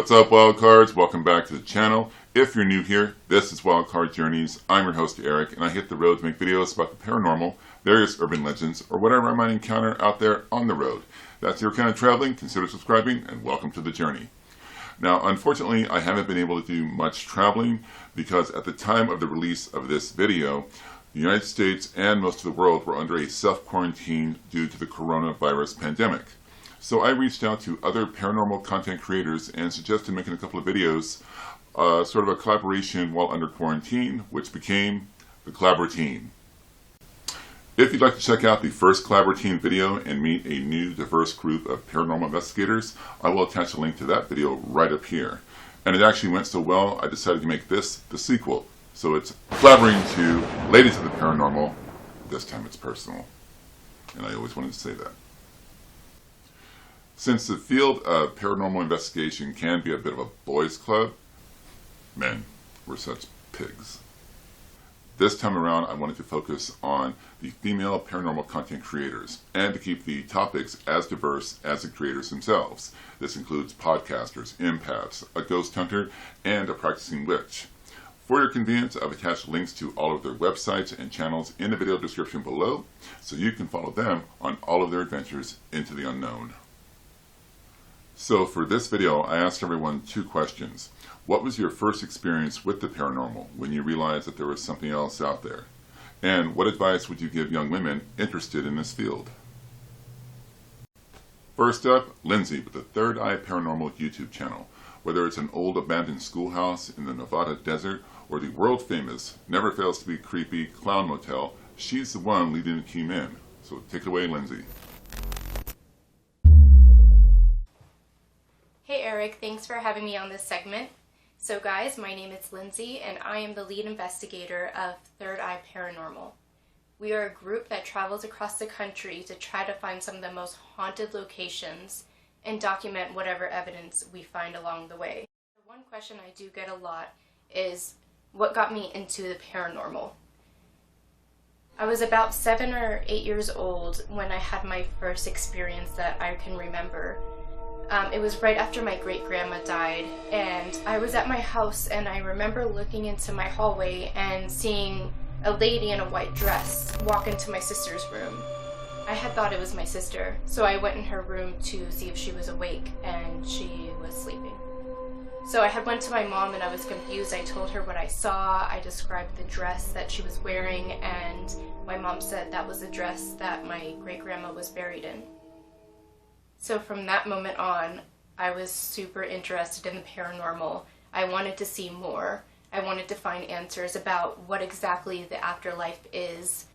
What's up, Wildcards? Welcome back to the channel. If you're new here, this is Wildcard Journeys. I'm your host, Eric, and I hit the road to make videos about the paranormal, various urban legends, or whatever I might encounter out there on the road. If that's your kind of traveling, consider subscribing, and welcome to the journey. Now, unfortunately, I haven't been able to do much traveling because at the time of the release of this video, the United States and most of the world were under a self-quarantine due to the coronavirus pandemic. So I reached out to other paranormal content creators and suggested making a couple of videos, sort of a collaboration while under quarantine, which became the Collaboratine. If you'd like to check out the first Collaboratine video and meet a new diverse group of paranormal investigators, I will attach a link to that video right up here. And it actually went so well, I decided to make this the sequel. So it's Collaborating to Ladies of the Paranormal. This time it's personal. And I always wanted to say that. Since the field of paranormal investigation can be a bit of a boys' club, men, we're such pigs. This time around, I wanted to focus on the female paranormal content creators and to keep the topics as diverse as the creators themselves. This includes podcasters, empaths, a ghost hunter, and a practicing witch. For your convenience, I've attached links to all of their websites and channels in the video description below, so you can follow them on all of their adventures into the unknown. So for this video, I asked everyone two questions. What was your first experience with the paranormal when you realized that there was something else out there? And what advice would you give young women interested in this field? First up, Lindsay with the Third Eye Paranormal YouTube channel. Whether it's an old abandoned schoolhouse in the Nevada desert or the world famous, never fails to be creepy clown motel, she's the one leading the team in. So take it away, Lindsay. Hey Eric, thanks for having me on this segment. So guys, my name is Lindsay and I am the lead investigator of Third Eye Paranormal. We are a group that travels across the country to try to find some of the most haunted locations and document whatever evidence we find along the way. The one question I do get a lot is, what got me into the paranormal? I was about 7 or 8 years old when I had my first experience that I can remember. It was right after my great-grandma died, and I was at my house, and I remember looking into my hallway and seeing a lady in a white dress walk into my sister's room. I had thought it was my sister, so I went in her room to see if she was awake, and she was sleeping. So I had went to my mom and I was confused. I told her what I saw, I described the dress that she was wearing, and my mom said that was the dress that my great-grandma was buried in. So from that moment on, I was super interested in the paranormal. I wanted to see more. I wanted to find answers about what exactly the afterlife is.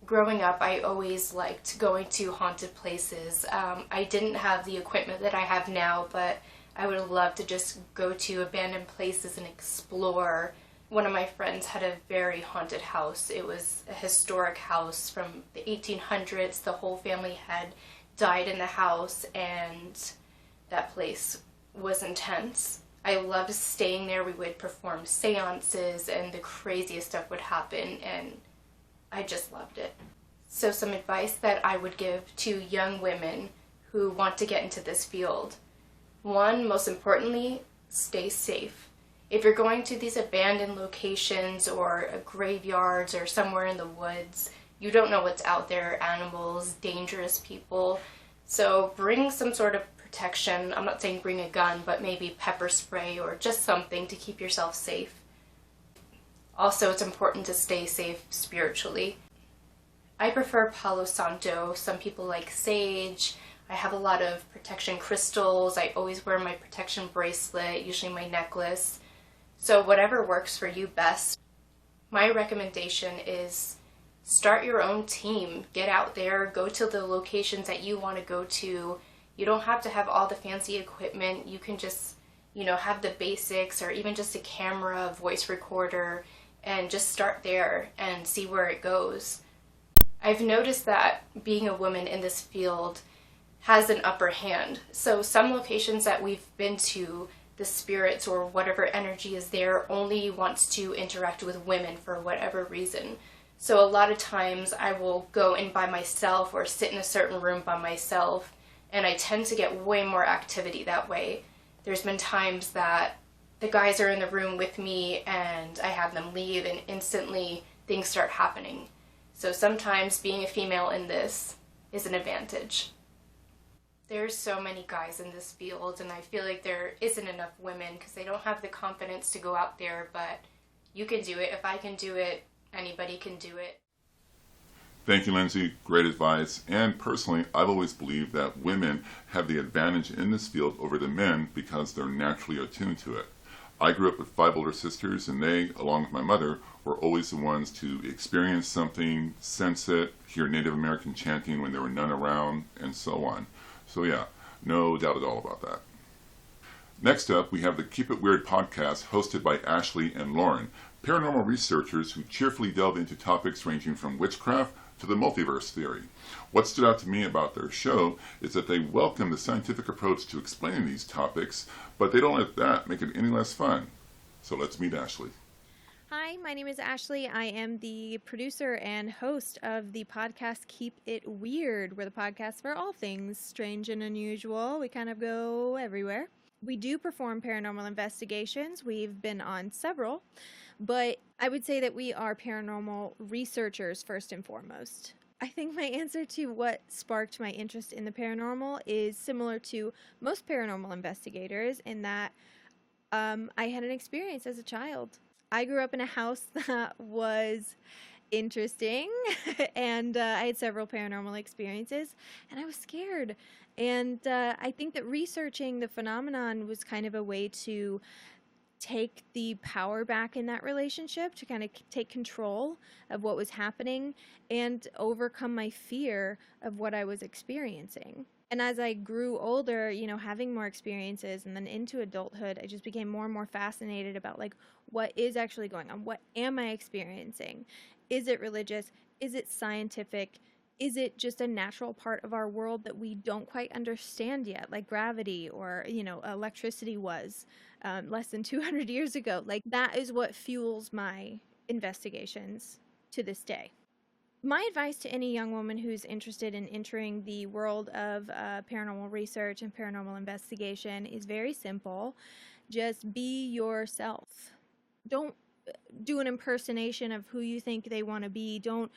Growing up, I always liked going to haunted places. I didn't have the equipment that I have now, but I would love to just go to abandoned places and explore. One of my friends had a very haunted house. It was a historic house from the 1800s. The whole family had died in the house, and that place was intense. I loved staying there. We would perform seances and the craziest stuff would happen, and I just loved it. So some advice that I would give to young women who want to get into this field. One, most importantly, stay safe. If you're going to these abandoned locations or graveyards or somewhere in the woods, you don't know what's out there, animals, dangerous people. So bring some sort of protection. I'm not saying bring a gun, but maybe pepper spray or just something to keep yourself safe. Also, it's important to stay safe spiritually. I prefer Palo Santo. Some people like sage. I have a lot of protection crystals. I always wear my protection bracelet, usually my necklace. So whatever works for you best. My recommendation is start your own team. Get out there, go to the locations that you want to go to. You don't have to have all the fancy equipment. You can just, have the basics or even just a camera, voice recorder, and just start there and see where it goes. I've noticed that being a woman in this field has an upper hand. So some locations that we've been to, the spirits or whatever energy is there only wants to interact with women for whatever reason. So a lot of times I will go in by myself or sit in a certain room by myself, and I tend to get way more activity that way. There's been times that the guys are in the room with me and I have them leave and instantly things start happening. So sometimes being a female in this is an advantage. There's so many guys in this field, and I feel like there isn't enough women because they don't have the confidence to go out there, but you can do it. If I can do it, anybody can do it. Thank you, Lindsay. Great advice. And personally, I've always believed that women have the advantage in this field over the men because they're naturally attuned to it. I grew up with 5 older sisters, and they, along with my mother, were always the ones to experience something, sense it, hear Native American chanting when there were none around, and so on. So yeah, no doubt at all about that. Next up, we have the Keep It Weird podcast hosted by Ashley and Lauren, paranormal researchers who cheerfully delve into topics ranging from witchcraft to the multiverse theory. What stood out to me about their show is that they welcome the scientific approach to explaining these topics, but they don't let that make it any less fun. So let's meet Ashley. Hi, my name is Ashley. I am the producer and host of the podcast Keep It Weird. We're the podcast for all things strange and unusual. We kind of go everywhere. We do perform paranormal investigations. We've been on several, but I would say that we are paranormal researchers first and foremost. I think my answer to what sparked my interest in the paranormal is similar to most paranormal investigators in that I had an experience as a child. I grew up in a house that was interesting, and I had several paranormal experiences, and I was scared. And I think that researching the phenomenon was kind of a way to take the power back in that relationship, to kind of take control of what was happening and overcome my fear of what I was experiencing. And as I grew older, having more experiences and then into adulthood, I just became more and more fascinated about what is actually going on? What am I experiencing? Is it religious? Is it scientific? Is it just a natural part of our world that we don't quite understand yet, like gravity or, electricity was less than 200 years ago? That is what fuels my investigations to this day. My advice to any young woman who's interested in entering the world of paranormal research and paranormal investigation is very simple. Just be yourself. Don't do an impersonation of who you think they want to be. Don't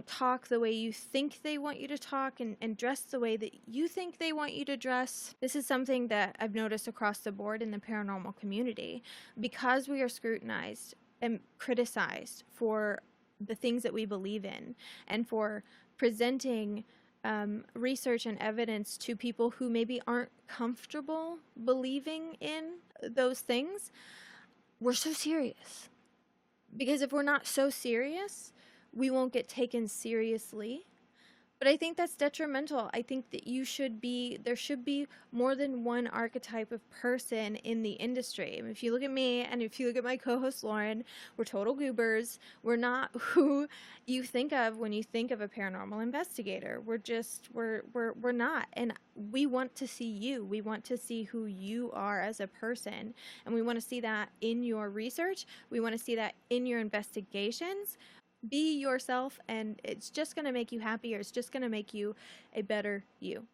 talk the way you think they want you to talk and dress the way that you think they want you to dress. This is something that I've noticed across the board in the paranormal community. Because we are scrutinized and criticized for the things that we believe in and for presenting research and evidence to people who maybe aren't comfortable believing in those things, we're so serious. Because if we're not so serious, we won't get taken seriously. But I think that's detrimental. I think that there should be more than one archetype of person in the industry. I mean, if you look at me and if you look at my co-host Lauren, we're total goobers. We're not who you think of when you think of a paranormal investigator. We're not. And we want to see you. We want to see who you are as a person. And we want to see that in your research. We want to see that in your investigations. Be yourself, and it's just going to make you happier. It's just going to make you a better you.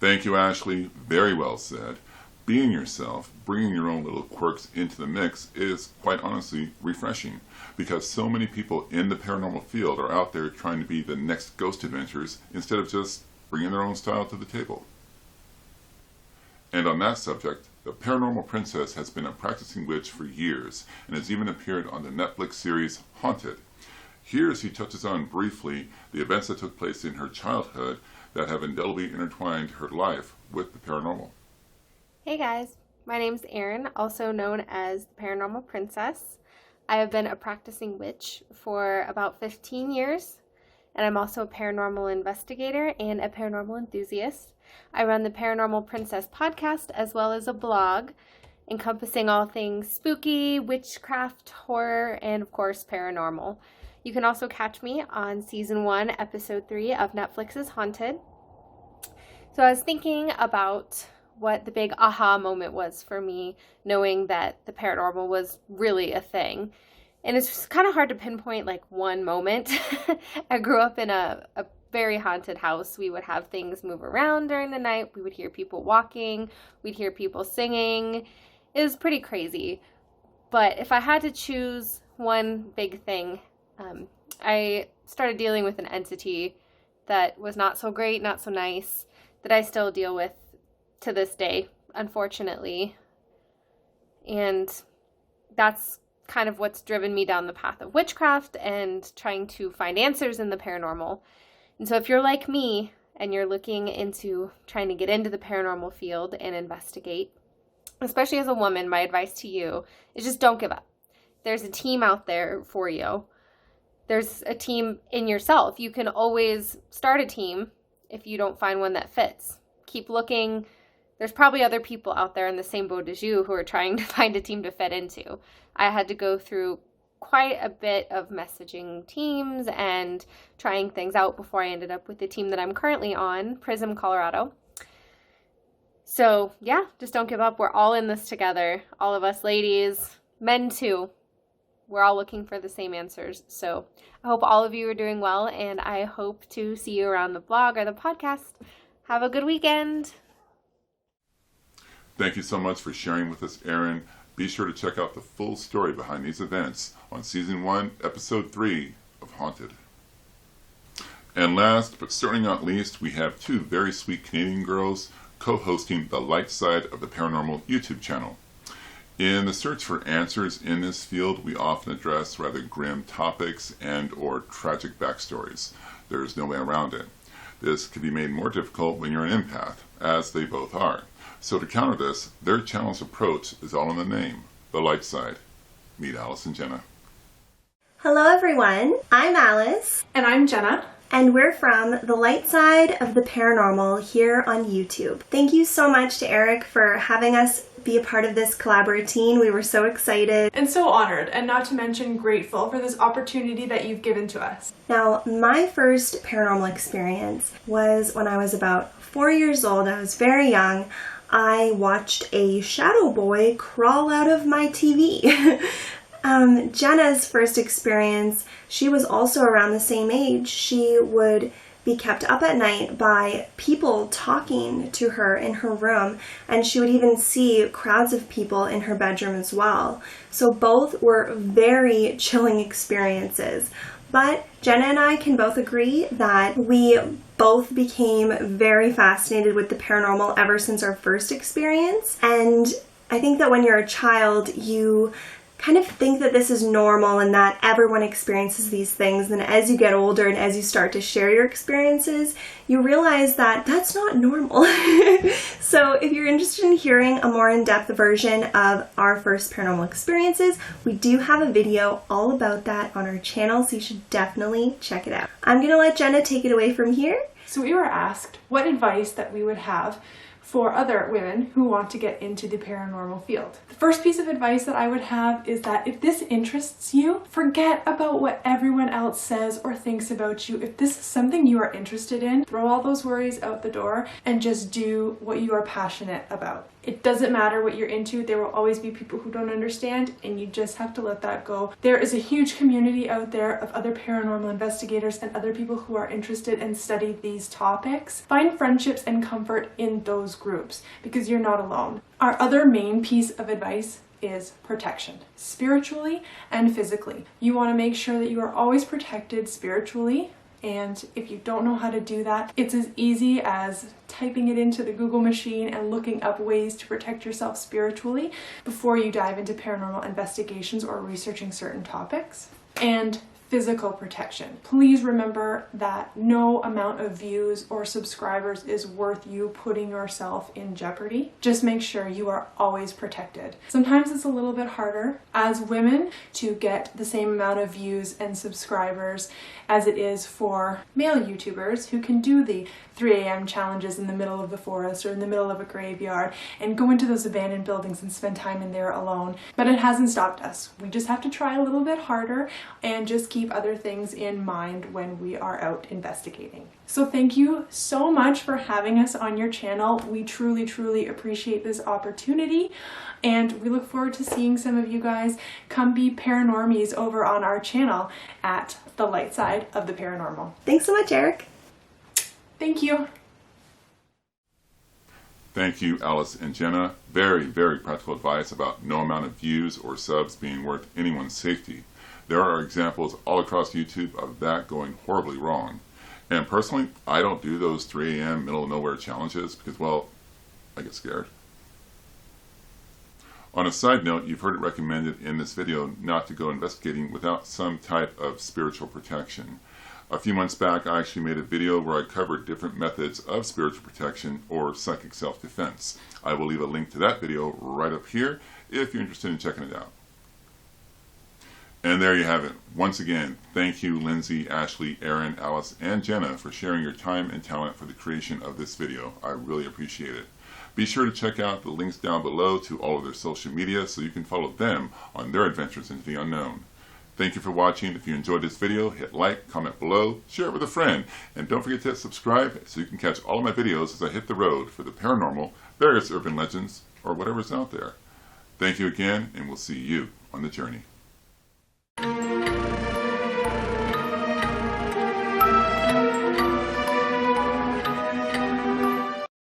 Thank you, Ashley. Very well said. Being yourself, bringing your own little quirks into the mix is, quite honestly, refreshing because so many people in the paranormal field are out there trying to be the next ghost adventures instead of just bringing their own style to the table. And on that subject, the Paranormal Princess has been a practicing witch for years and has even appeared on the Netflix series Haunted. Here she touches on briefly the events that took place in her childhood that have indelibly intertwined her life with the paranormal. Hey guys, my name's Erin, also known as the Paranormal Princess. I have been a practicing witch for about 15 years, and I'm also a paranormal investigator and a paranormal enthusiast. I run the Paranormal Princess podcast as well as a blog encompassing all things spooky, witchcraft, horror, and of course paranormal. You can also catch me on season 1, episode 3 of Netflix's Haunted. So I was thinking about what the big aha moment was for me, knowing that the paranormal was really a thing. And it's kind of hard to pinpoint one moment. I grew up in a very haunted house. We would have things move around during the night. We would hear people walking. We'd hear people singing. It was pretty crazy. But if I had to choose one big thing, I started dealing with an entity that was not so great, not so nice, that I still deal with to this day, unfortunately. And that's kind of what's driven me down the path of witchcraft and trying to find answers in the paranormal. And so if you're like me and you're looking into trying to get into the paranormal field and investigate, especially as a woman, my advice to you is just don't give up. There's a team out there for you. There's a team in yourself. You can always start a team if you don't find one that fits. Keep looking. There's probably other people out there in the same boat as you who are trying to find a team to fit into. I had to go through quite a bit of messaging teams and trying things out before I ended up with the team that I'm currently on, Prism, Colorado. So yeah, just don't give up. We're all in this together. All of us ladies, men too. We're all looking for the same answers. So I hope all of you are doing well, and I hope to see you around the blog or the podcast. Have a good weekend. Thank you so much for sharing with us, Erin. Be sure to check out the full story behind these events on Season 1, Episode 3 of Haunted. And last, but certainly not least, we have two very sweet Canadian girls co-hosting the Light Side of the Paranormal YouTube channel. In the search for answers in this field, we often address rather grim topics and or tragic backstories. There's no way around it. This can be made more difficult when you're an empath, as they both are. So to counter this, their channel's approach is all in the name, the Light Side. Meet Alice and Jenna. Hello everyone, I'm Alice. And I'm Jenna. And we're from the Light Side of the Paranormal here on YouTube. Thank you so much to Eric for having us be a part of this collaborative team. We were so excited. And so honored, and not to mention grateful for this opportunity that you've given to us. Now, my first paranormal experience was when I was about 4 years old. I was very young. I watched a shadow boy crawl out of my TV. Jenna's first experience, she was also around the same age. She would be kept up at night by people talking to her in her room, and she would even see crowds of people in her bedroom as well. So both were very chilling experiences. But Jenna and I can both agree that we both became very fascinated with the paranormal ever since our first experience. And I think that when you're a child, you kind of think that this is normal and that everyone experiences these things. And as you get older and as you start to share your experiences, you realize that that's not normal. So if you're interested in hearing a more in-depth version of our first paranormal experiences, we do have a video all about that on our channel, so you should definitely check it out. I'm going to let Jenna take it away from here. So we were asked what advice that we would have for other women who want to get into the paranormal field. The first piece of advice that I would have is that if this interests you, forget about what everyone else says or thinks about you. If this is something you are interested in, throw all those worries out the door and just do what you are passionate about. It doesn't matter what you're into. There will always be people who don't understand, and you just have to let that go. There is a huge community out there of other paranormal investigators and other people who are interested and study these topics. Find friendships and comfort in those groups because you're not alone. Our other main piece of advice is protection, spiritually and physically. You want to make sure that you are always protected spiritually. And if you don't know how to do that, it's as easy as typing it into the Google machine and looking up ways to protect yourself spiritually before you dive into paranormal investigations or researching certain topics. And physical protection. Please remember that no amount of views or subscribers is worth you putting yourself in jeopardy. Just make sure you are always protected. Sometimes it's a little bit harder as women to get the same amount of views and subscribers as it is for male YouTubers who can do the 3 a.m. challenges in the middle of the forest or in the middle of a graveyard and go into those abandoned buildings and spend time in there alone. But it hasn't stopped us. We just have to try a little bit harder and just keep other things in mind when we are out investigating. So thank you so much for having us on your channel. We truly, truly appreciate this opportunity, and we look forward to seeing some of you guys come be paranormies over on our channel at the Light Side of the Paranormal. Thanks so much, Eric. Thank you. Thank you, Alice and Jenna. Very, very practical advice about no amount of views or subs being worth anyone's safety. There are examples all across YouTube of that going horribly wrong. And personally, I don't do those 3 a.m. middle of nowhere challenges because, well, I get scared. On a side note, you've heard it recommended in this video not to go investigating without some type of spiritual protection. A few months back, I actually made a video where I covered different methods of spiritual protection or psychic self-defense. I will leave a link to that video right up here if you're interested in checking it out. And there you have it. Once again, thank you Lindsay, Ashley, Erin, Alice, and Jenna for sharing your time and talent for the creation of this video. I really appreciate it. Be sure to check out the links down below to all of their social media so you can follow them on their adventures into the unknown. Thank you for watching. If you enjoyed this video, hit like, comment below, share it with a friend, and don't forget to hit subscribe so you can catch all of my videos as I hit the road for the paranormal, various urban legends, or whatever's out there. Thank you again, and we'll see you on the journey.